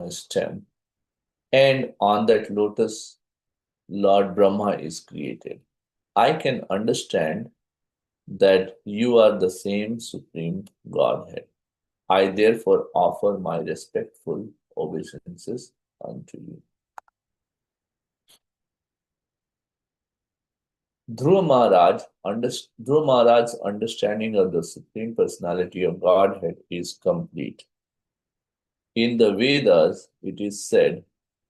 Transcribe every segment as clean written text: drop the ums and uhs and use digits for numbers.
a stem, and on that lotus, Lord Brahma is created. I can understand that you are the same Supreme Godhead. I therefore offer my respectful obeisances unto you. Dhruva Maharaj's understanding of the Supreme Personality of Godhead is complete. In the Vedas, it is said,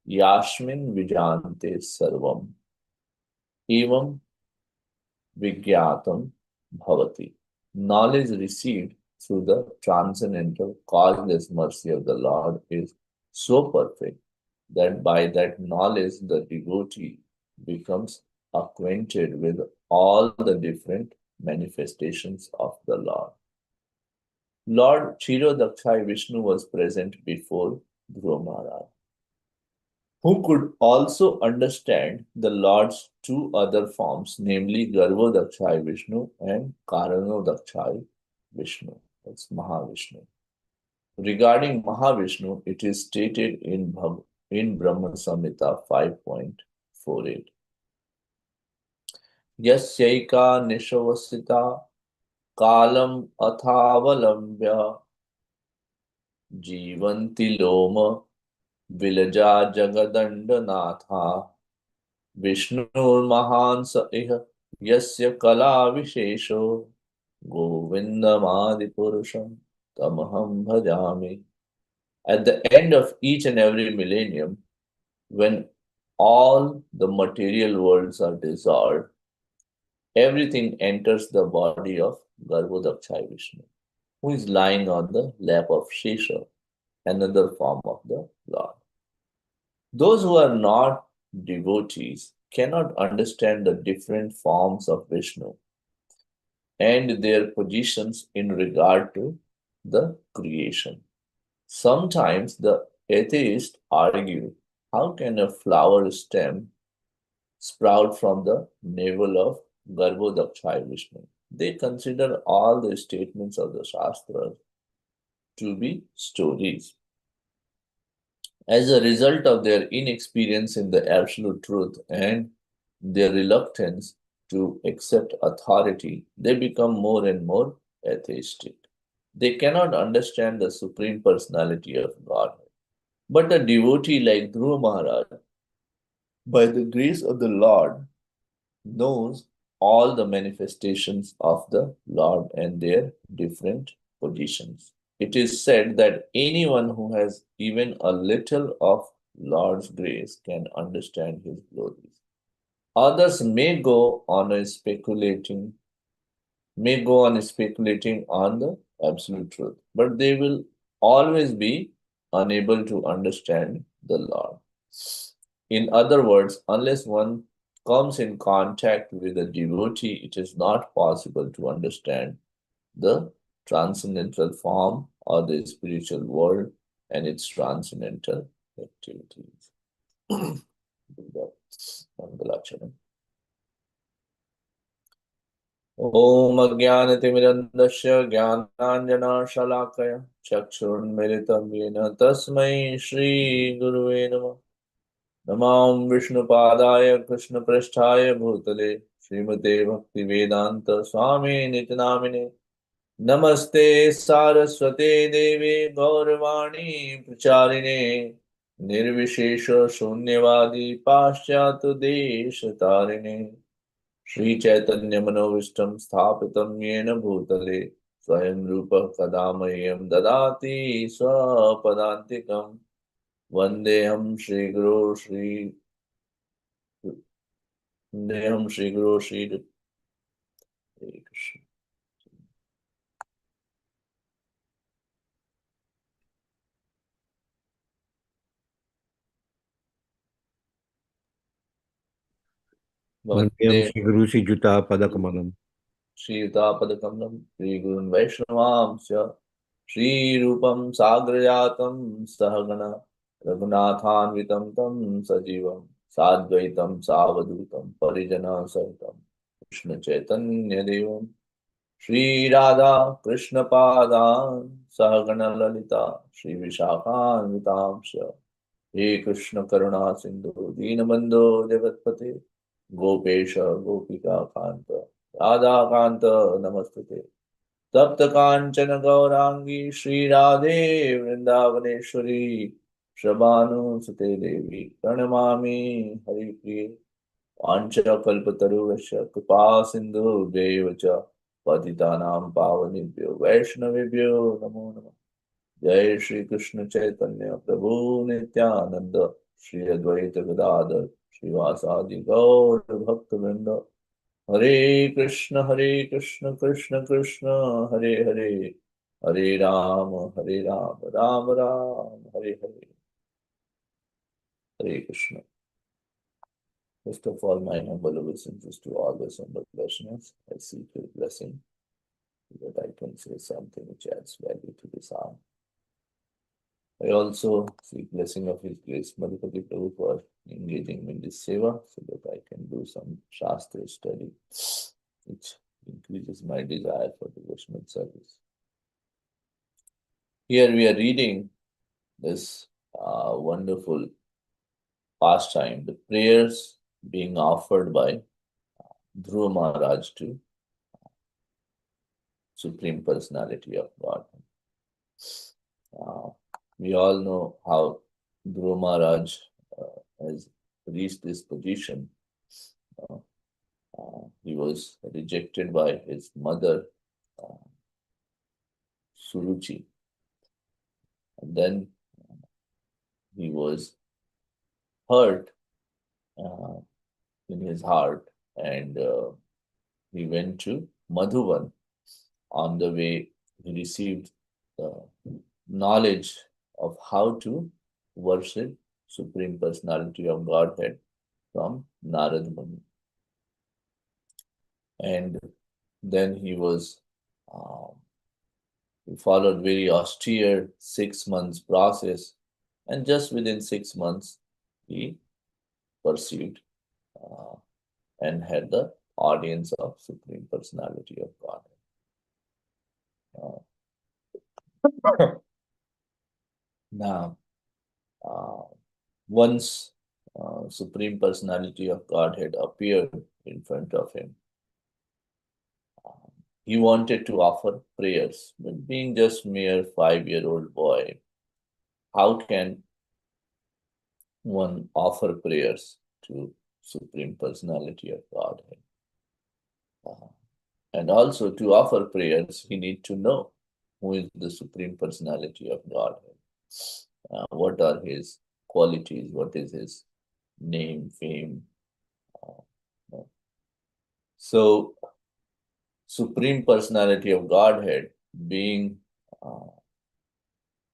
Yashmin Vijante Sarvam, Evam Vigyatam Bhavati. Knowledge received through the transcendental, causeless mercy of the Lord is so perfect that by that knowledge the devotee becomes acquainted with all the different manifestations of the Lord. Lord Kshirodakshai Vishnu was present before Dhruva Maharaj, who could also understand the Lord's two other forms, namely Garbhodakshai Vishnu and Karanodakshai Vishnu. That's Mahavishnu. Regarding Mahavishnu, it is stated in Brahma Samhita 5.48. Yasyaika nishavasita kalam athavalambya jivanti loma vilaja jagadandanaatha Vishnur mahansa iha yasya kala vishesho govindamadi purusham tamaham bhajami. At the end of each and every millennium, when all the material worlds are dissolved, everything enters the body of Garbhodakshai Vishnu, who is lying on the lap of Shesha, another form of the Lord. Those who are not devotees cannot understand the different forms of Vishnu and their positions in regard to the creation. Sometimes the atheists argue, how can a flower stem sprout from the navel of Garbhodakshai Vishnu? They consider all the statements of the Shastras to be stories. As a result of their inexperience in the absolute truth and their reluctance to accept authority, they become more and more atheistic. They cannot understand the Supreme Personality of God. But a devotee like Dhruva Maharaj, by the grace of the Lord, knows all the manifestations of the Lord and their different positions. It is said that anyone who has even a little of Lord's grace can understand his glories. Others may go on speculating on the absolute truth, but they will always be unable to understand the Lord. In other words, unless one comes in contact with a devotee, it is not possible to understand the transcendental form or the spiritual world and its transcendental activities. ॐ अज्ञानतिमिरन्दस्य ज्ञानाञ्जनशलाकया चक्षुरुन्मिलितं येन तस्मै श्रीगुरुवे नमः। नमां विष्णुपादाय कृष्णपृष्ठाय भूतले श्रीमते भक्तिवेदान्त स्वामी नित्यनामिने नमस्ते सारस्वते देवे गौरवाणी प्रचारिणे निर्विशेष शून्यवादी पाश्चात्य देश तारिणे श्री चैतन्य मनोविष्टम स्थापितं येन भूतले स्वयं रूप कदा मह्यं ददाति स्वपदान्तिकम् वन्देऽहं श्रीगुरो श्री हरे कृष्ण। वंदे श्री गुरु श्री जुता पदकमलम श्रीयुतापदकमलं श्रीगुरुन् वैष्णवांश्च श्रीरूपं साग्रजातं सहगण रघुनाथान्वितं तं सजीवं साद्वैतं सावधूतं परिजनसहितं कृष्णचैतन्यदेवं श्रीराधा कृष्णपादान् सहगण ललिता श्रीविशाखान्वितांश्च हे कृष्ण करुणा सिंधु दीनबंधो जगतपते गोपेश गोपिका कांत राधा कांत नमस्तुते तप्त कांचन गौरांगी श्री राधे वृंदावनेश्वरी शबानुसुते देवी प्रणमामि हरिप्रिये वाञ्छाकल्पतरुश्च कृपा सिन्धुभ्यैव च पतितानां पावनेभ्यो वैष्णवेभ्यो नमो नमः। जय श्री कृष्ण चैतन्य प्रभु नित्यानंद श्री अद्वैत गदाधर श्रीवासादि गौर भक्तवृंद हरे Krishna Krishna Krishna Hare Hare Hare Ram Ram Ram Hare Hare Hare Krishna. First of all, my humble obeisances to all the Sundar listeners. I seek your blessing so that I can say something which adds value to this hour. I also seek blessing of His Grace Madhupati Prabhu for engaging me in this seva so that I can do some Shastra study which increases my desire for devotional service. Here we are reading this wonderful pastime, the prayers being offered by Dhruva Maharaj to Supreme Personality of God. Uh, we all know how Dhruva Maharaj has reached this position. Uh, he was rejected by his mother, uh, Suruchi, and then he was hurt uh, in his heart, and he went to Madhuban. On the way, he received the knowledge of how to worship Supreme Personality of Godhead from Narad Muni. And then um, he followed very austere 6 months process, and just within 6 months, he pursued uh, and had the audience of Supreme Personality of God. Now, uh, once Supreme Personality of Godhead appeared in front of him, he wanted to offer prayers, but being just mere 5-year-old boy, how can one offer prayers to Supreme Personality of Godhead? Uh, and also to offer prayers, he need to know who is the Supreme Personality of Godhead. What are his qualities? What is his name, fame? Uh, so, Supreme Personality of Godhead being uh,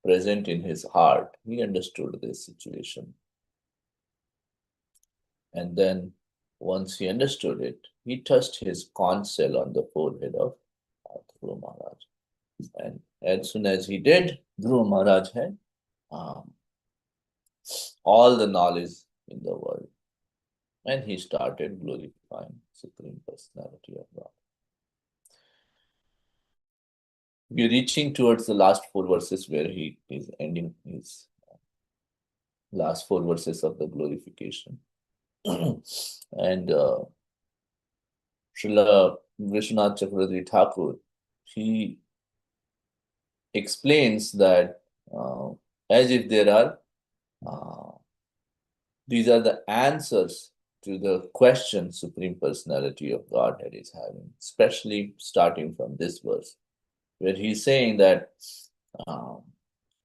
present in his heart, he understood this situation. And then, once he understood it, he touched his conch shell on the forehead of Dhruva Maharaj. And as soon as he did, Dhruva Maharaj had um, all the knowledge in the world. And he started glorifying Supreme Personality of God. We're reaching towards the last four verses where he is ending his last four verses of the glorification. And Srila Vishwanath Chakravarti Thakur, he explains that as if there are uh, these are the answers to the question Supreme Personality of Godhead is having, especially starting from this verse, where he's saying that, um,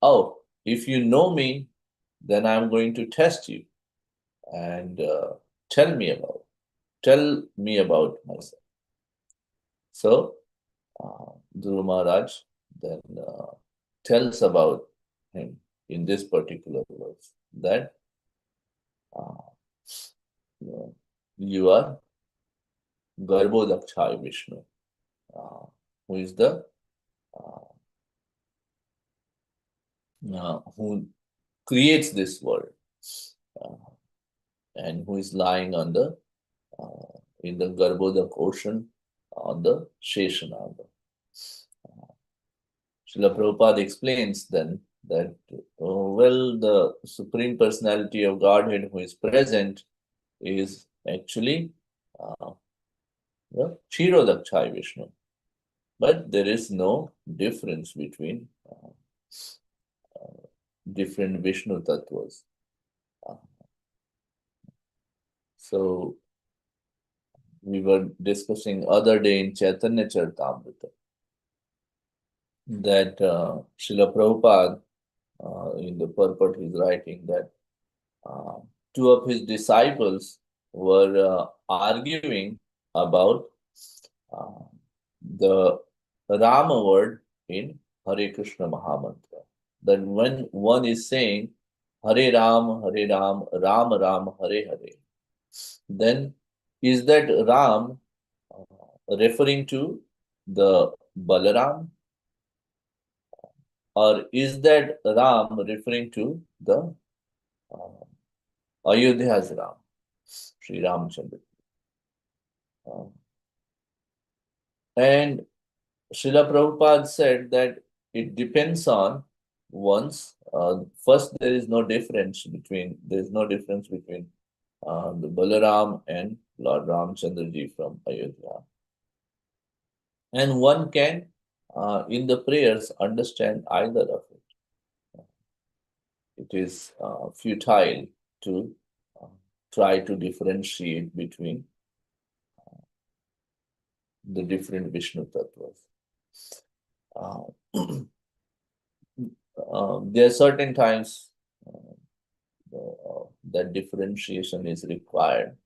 oh, if you know me, then I'm going to test you and tell me about myself. So Dhruva Maharaj then tells about him in this particular verse that uh, you are Garbhodakshaya Vishnu, who is the who creates this world uh, and who is lying on the in the Garbhodak ocean on the Sheshanaga. Srila Prabhupada explains then that, well, the Supreme Personality of Godhead who is present is actually the Kshirodakshai Vishnu. But there is no difference between different Vishnu tattvas. Uh, so we were discussing other day in Chaitanya Charitamrita that Srila Prabhupada, in the purport, he's writing that uh, two of his disciples were arguing about uh, the Rama word in Hare Krishna Mahamantra. That when one is saying Hare Ram, Ram Ram, Hare Hare, then is that Ram referring to the Balaram, or is that Ram referring to the uh, Ayodhya's Ram, Sri Ramchandra? Uh, and Srila Prabhupada said that it depends on one's. First, there is no difference between the Balaram and Lord Ramchandra ji from Ayodhya. And one can, in the prayers, understand either of it. It is futile to uh, try to differentiate between the different Vishnu tattvas. Uh, there are certain times that differentiation is required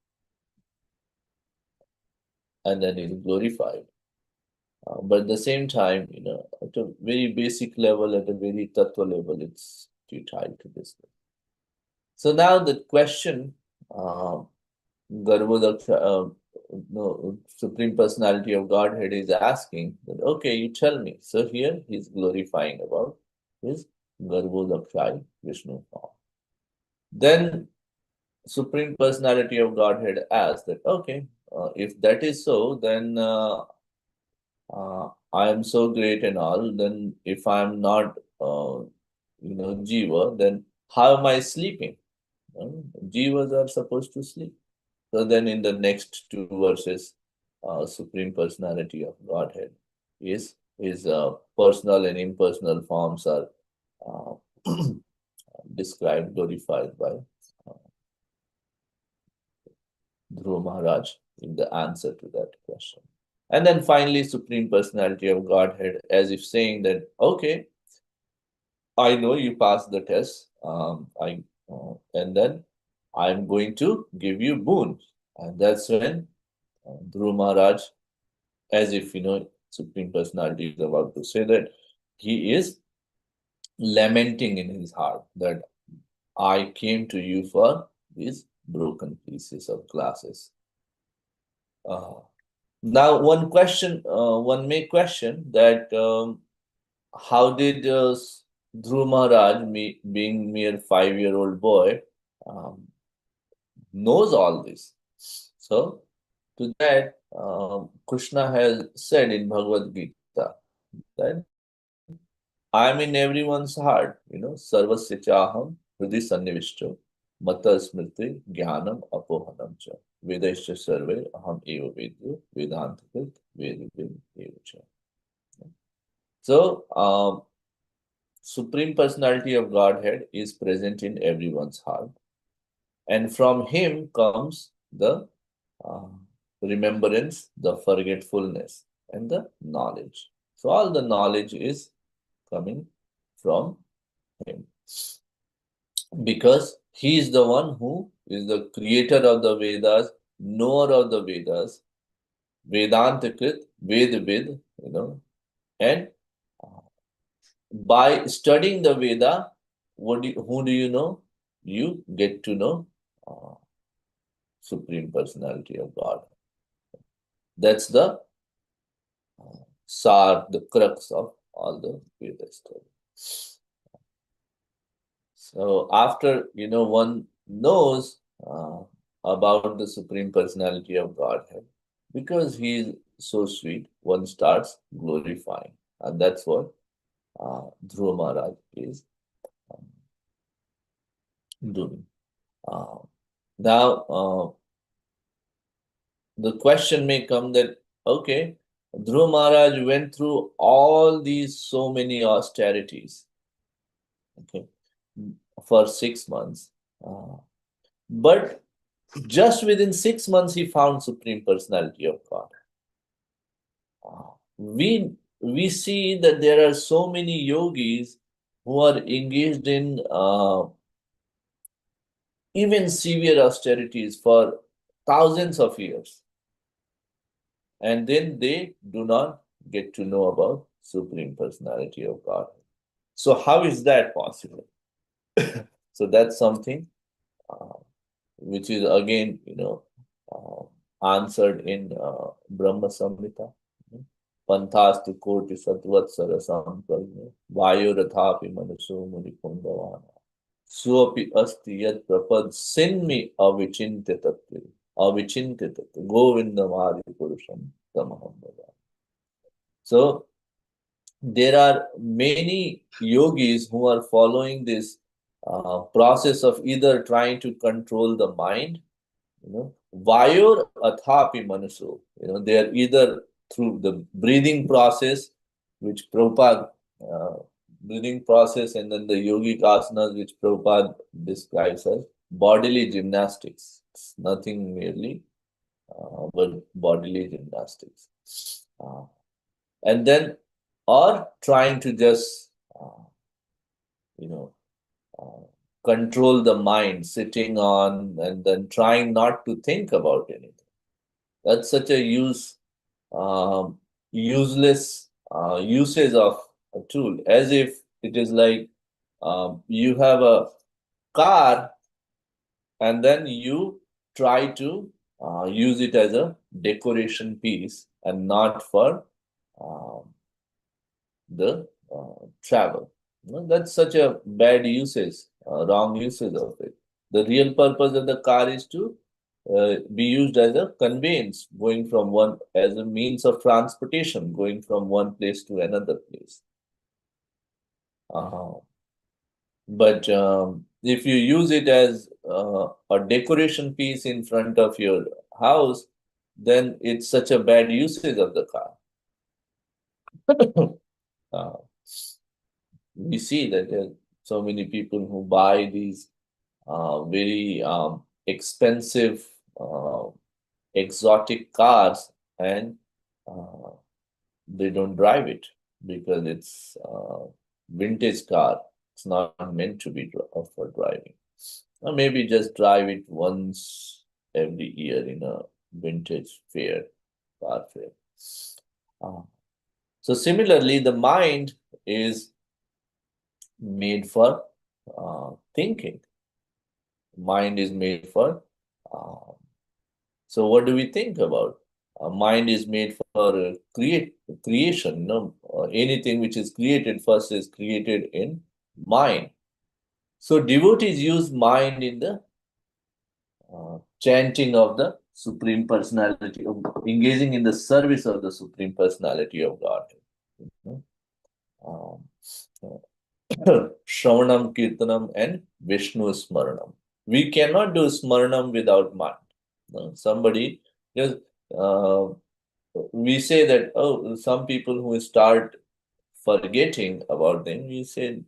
and then is glorified. But at the same time, at a very basic level, at a very tattva level, it's futile to discuss. So now the question, Garbhodaksha, no, Supreme Personality of Godhead is asking that, okay, you tell me. So here he's glorifying about his Garbhodaksha Vishnu form. Then Supreme Personality of Godhead asks that, okay, if that is so, then I am so great and all. Then if I am not, Jiva, then how am I sleeping? Jivas are supposed to sleep. So then in the next two verses, Supreme Personality of Godhead is his personal and impersonal forms are uh, described, glorified by uh, Dhruva Maharaj in the answer to that question. And then finally, Supreme Personality of Godhead, as if saying that, okay, I know you passed the test, and then I'm going to give you boon. And that's when Dhruva Maharaj, as if, Supreme Personality is about to say that he is lamenting in his heart that I came to you for these broken pieces of glasses. Now, one may question that how did Dhruv Maharaj, being mere 5-year-old boy, um, knows all this? So, to that, Krishna has said in Bhagavad Gita that I am in everyone's heart, sarvasya chaham hridi sannivishto mata smriti jnanam apohanam cha vedaischa sarve aham eva vedyo vedantakrit vedavid eva cha. So, Supreme Personality of Godhead is present in everyone's heart. And from him comes the uh, remembrance, the forgetfulness, and the knowledge. So, all the knowledge is coming from him. Because he is the one who is the creator of the Vedas, knower of the Vedas, Vedantakrit, Vedvid, and by studying the Veda, who do you know? You get to know uh, Supreme Personality of God. That's the sar, the crux of all the Veda study. So after one knows about the Supreme Personality of Godhead, because he is so sweet, one starts glorifying, and that's what Dhruva Maharaj is doing. Uh, Now, the question may come that, okay, Dhruv Maharaj went through all these so many austerities, okay, for 6 months. Uh, but just within 6 months, he found Supreme Personality of God. We see that there are so many yogis who are engaged in even severe austerities for thousands of years, and then they do not get to know about Supreme Personality of God. So how is that possible? So that's something uh, which is again, answered in Brahma Samhita. Pantastu koti satvatsara samprajna vayo rathapi manaso munikundavana suapi asti yat prapad sinmi avichintya tattva avichintya tattva govindam adi purusham tamaham bhava. So there are many yogis who are following this process of either trying to control the mind, Vayor athapi manaso. They are either through the breathing process, which Prabhupada, uh, breathing process, and then the yogic asanas, which Prabhupada describes as bodily gymnastics. It's nothing merely but bodily gymnastics. Uh, and then, or trying to just, you know, uh, control the mind, sitting on and then trying not to think about anything. That's such a useless usage of a tool, as if it is like you have a car and then you try to use it as a decoration piece and not for um, the travel. That's such a bad usage, wrong usage of it. The real purpose of the car is to be used as a conveyance, going from one, as a means of transportation, going from one place to another place. Uh, but if you use it as a decoration piece in front of your house, then it's such a bad usage of the car. uh, we see that there are so many people who buy these very expensive, uh, exotic cars, and uh, they don't drive it because it's vintage car. It's not meant to be for driving. Or maybe just drive it once every year in a vintage fair, car fair. Uh, so similarly, the mind is made for thinking. Mind is made for. Uh, so what do we think about? Mind is made for creation. No, anything which is created first is created in mind. So devotees use mind in the chanting of the Supreme Personality, of engaging in the service of the Supreme Personality of God. Um, Shravanam, Kirtanam, and Vishnu Smaranam. We cannot do Smaranam without mind. Somebody, just, uh, we say that, oh, some people who start forgetting about them, we say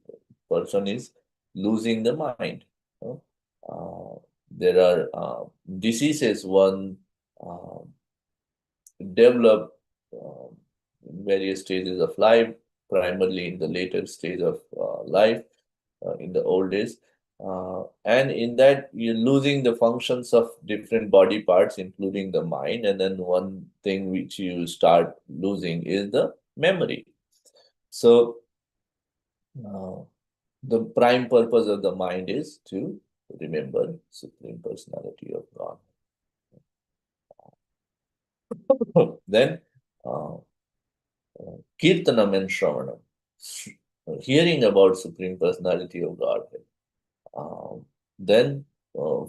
person is losing the mind. There are diseases one uh, develop in various stages of life, primarily in the later stage of life, in the old days. And in that, you're losing the functions of different body parts, including the mind. And then one thing which you start losing is the memory. So, uh, the prime purpose of the mind is to remember Supreme Personality of God. Then, uh, Kirtanam and Shravanam, hearing about Supreme Personality of Godhead. Then,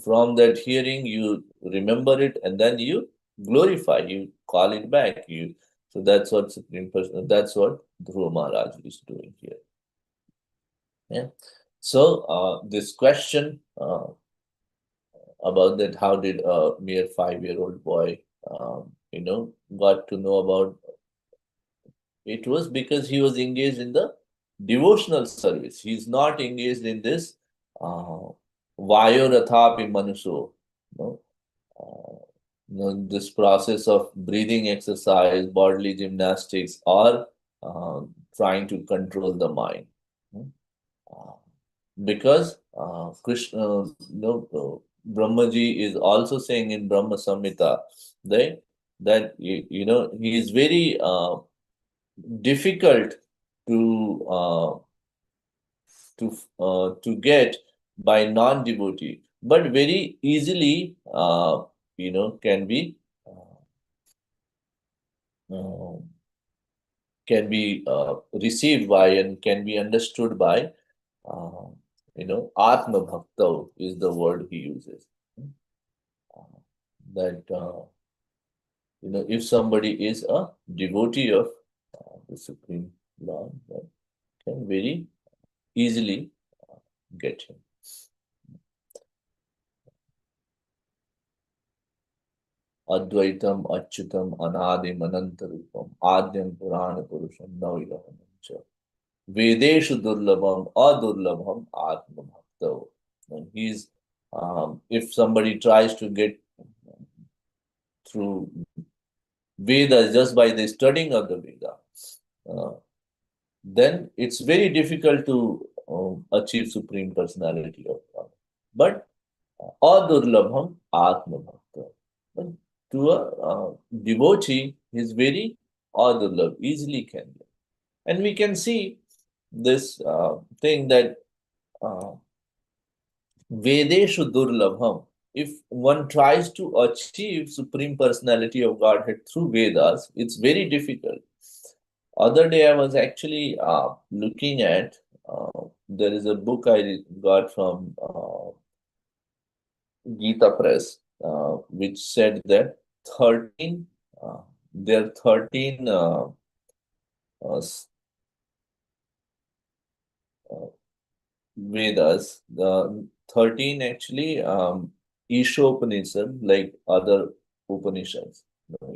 from that hearing, you remember it, and then you glorify, you call it back. So that's what Supreme Person. That's what Dhruva Maharaj is doing here. Yeah. So this question about that, how did a mere 5-year-old boy, got to know about it, was because he was engaged in the devotional service. He's not engaged in this uh, Vayorathapi Manuso, no? This process of breathing exercise, bodily gymnastics, or uh, trying to control the mind. no? Uh, because Krishna, Brahmaji is also saying in Brahma Samhita that he is very difficult to to get by non-devotee, but very easily can be uh, received by and can be understood by uh, Atma Bhakta is the word he uses. That if somebody is a devotee of the Supreme Lord, that can very easily get him. Advaitam Achyutam Anadim Anantarupam Adyam Purana Purusham Navidaham Cha Vedeshu Durlabham Adurlabham Atma Bhakta. And he's if somebody tries to get through Vedas just by the studying of the Veda, uh, then it's very difficult to achieve Supreme Personality of God. But Adurlabham Atma Bhakta. But to a devotee, he's very Adurlabh, easily can get. And we can see this thing that uh, Vedeshu Durlabham. If one tries to achieve Supreme Personality of Godhead through Vedas, it's very difficult. Other day, I was actually looking at there is a book I got from Gita Press, which said that 13, uh, there are 13 uh, s- uh, Vedas, the 13 actually Ishopanishad, like other Upanishads,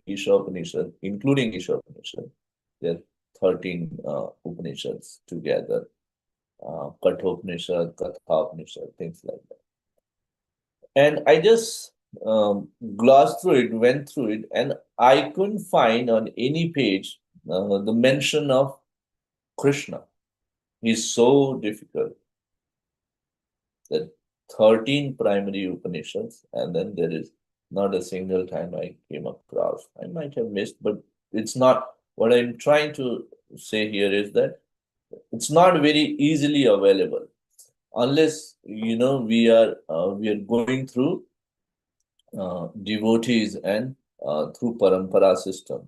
Ishopanishad, including Ishopanishad, there are 13 Upanishads together, Kathopanishad, Kathopanishad, things like that. And I just glossed through it, went through it, and I couldn't find on any page the mention of Krishna. He's so difficult that 13 primary Upanishads, and then there is not a single time I came across. I might have missed, but it's not. What I'm trying to say here is that it's not very easily available unless we are going through devotees and through parampara system.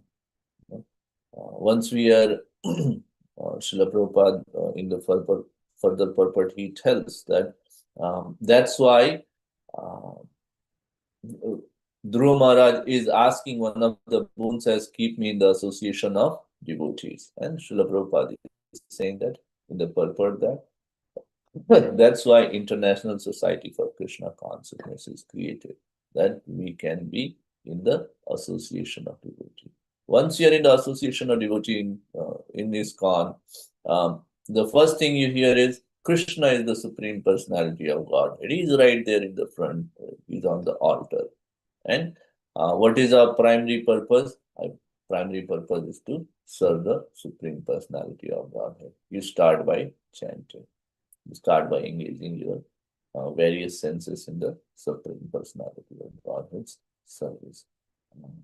Once we are Srila Prabhupada in the further purport, he tells that that's why uh, Dhruva Maharaj is asking one of the boons as keep me in the association of devotees. And Srila Prabhupada is saying that in the purport that that's why International Society for Krishna Consciousness is created, that we can be in the association of devotee. Once you are in the association of devotee in ISKCON, the first thing you hear is Krishna is the Supreme Personality of God. He is right there in the front. He's on the altar. And what is our primary purpose? Our primary purpose is to serve the Supreme Personality of Godhead. You start by chanting. You start by engaging your various senses in the Supreme Personality of Godhead's service. Um,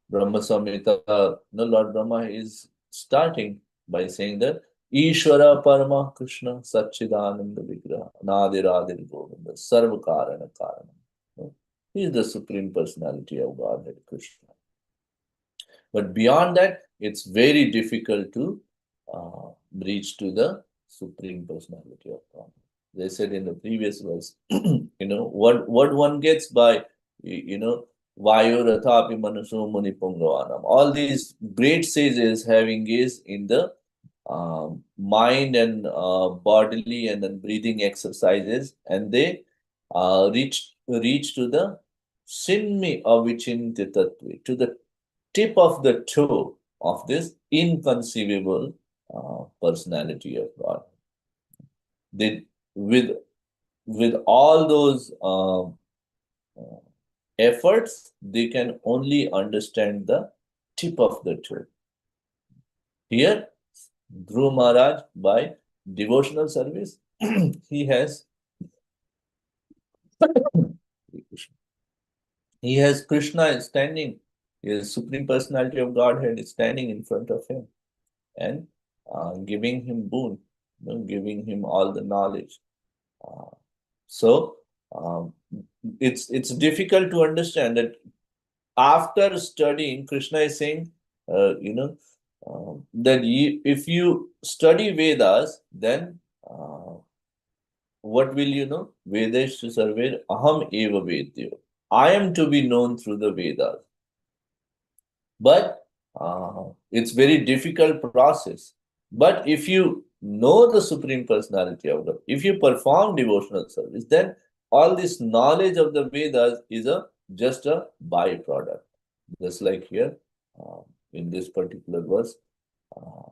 Brahma Samhita, Lord Brahma is starting by saying that Ishvara Parama Krishna Satchidananda Vigraha Nadiradir Govinda Sarva Karana Karana. He is the Supreme Personality of Godhead Krishna. But beyond that, it's very difficult to reach to the Supreme Personality of God. They said in the previous verse, what one gets by, Vayorathapi Manaso Muni Pungavanam. All these great sages have engaged in the mind and bodily and then breathing exercises, and they reach to the sinmi avichinti tattve, to the tip of the toe of this inconceivable personality of God. They with all those efforts, they can only understand the tip of the toe. Here, Dhruv Maharaj, by devotional service, he has he has Krishna standing, his Supreme Personality of Godhead is standing in front of him and giving him boon, giving him all the knowledge. Uh, so um, it's difficult to understand that after studying, Krishna is saying, that if you study Vedas, then what will you know? Vedeshu sarver aham eva vedyo. I am to be known through the Vedas. But it's very difficult process. But if you know the Supreme Personality of God, if you perform devotional service, then all this knowledge of the Vedas is just a byproduct. Just like here, uh, in this particular verse, uh,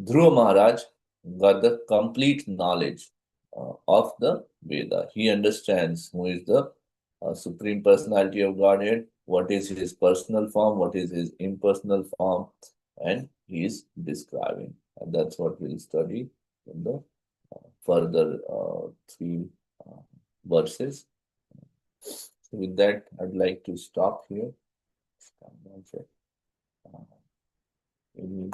Dhruva Maharaj got the complete knowledge of the Veda. He understands who is the Supreme Personality of Godhead, what is his personal form, what is his impersonal form, and he is describing. And that's what we'll study in the further three uh, verses. So with that, I'd like to stop here. Any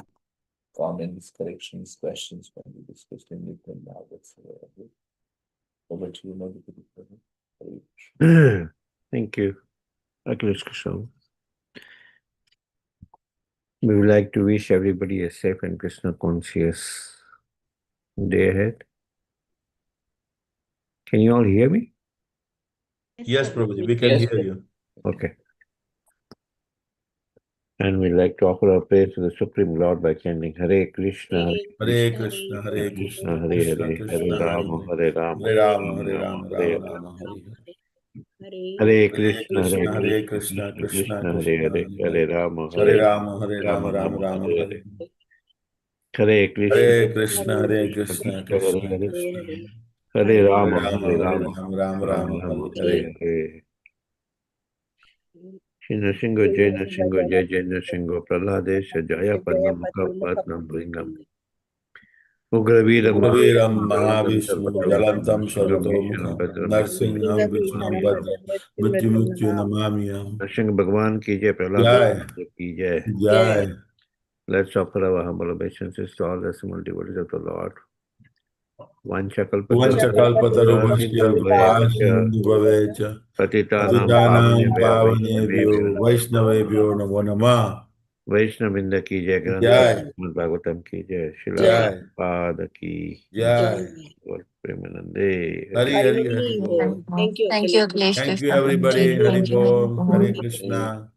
comments, corrections, questions when we discussed in detail now? That's over to you, Madhukar. Thank you, Akhilesh Krishna. We would like to wish everybody a safe and Krishna conscious day ahead. Can you all hear me? Yes, Prabhuji, we can hear you. Okay. And we'd like to offer our praise to the Supreme Lord by chanting Hare Krishna, Hare Krishna, Hare Krishna, Hare Krishna Hare, Krishna, Hare Hare Rama, Hare, Hare Rama, Hare Rama, Hare Rama, Rama, Hare Rama Hare. Rama, Hare Hare. Hare Hare Krishna, Hare Krishna, Hare Krishna, Krishna, Krishna Krishna Krishna, Hare Krishna, Hare, Hare Hare Hare, Rama, Hare Hare Rama, Hare Rama, Rama, Rama Rama, Rama, Hare Hare Hare. Hare. Hare Krishna, Hare Krishna, Hare Krishna Krishna, Krishna, Hare Krishna Hare. Krishna, Hare Hare Rama, Rama, Hare Hare Rama, Rama, Rama Rama Rama, Rama, Hare Hare. Hare Hare. Shri Nrsingo, Jai Nrsingo, Prahladesh, Jaya Padmamukha Padmam Bhringam. Ugraviram Ugraviram Jalantam Mahavishnu, Sarvatomukham, Jalantam Nrsingham Bhisham Sarvatomukham, Bhadram Narsingham Vishnu Bhadra, Mrityu Mrityu Namamyam. Nrsinga Bhagwan ki jai, Prahlad Jai, ki jai. Jai. Let's offer our humble obeisances to all the small devotees of the Lord. Vanchakalpatarubhasya Kripa Sindhu Bhavecha Patitanam Patitanam Pavanebhyo Pavanebhyo Vaishnavebhyo Vaishnavebhyo Namo Namah. Vaishnavinda ki jai, Grantham Jai, Srimad Bhagavatam ki jai, Srila Jai, Prabhupada ki Jai. Lord Premanande. Hari Hari Hari Bol. Thank you, Akhilesh Thank you Krishna. everybody. Hari Bol. Hare Krishna.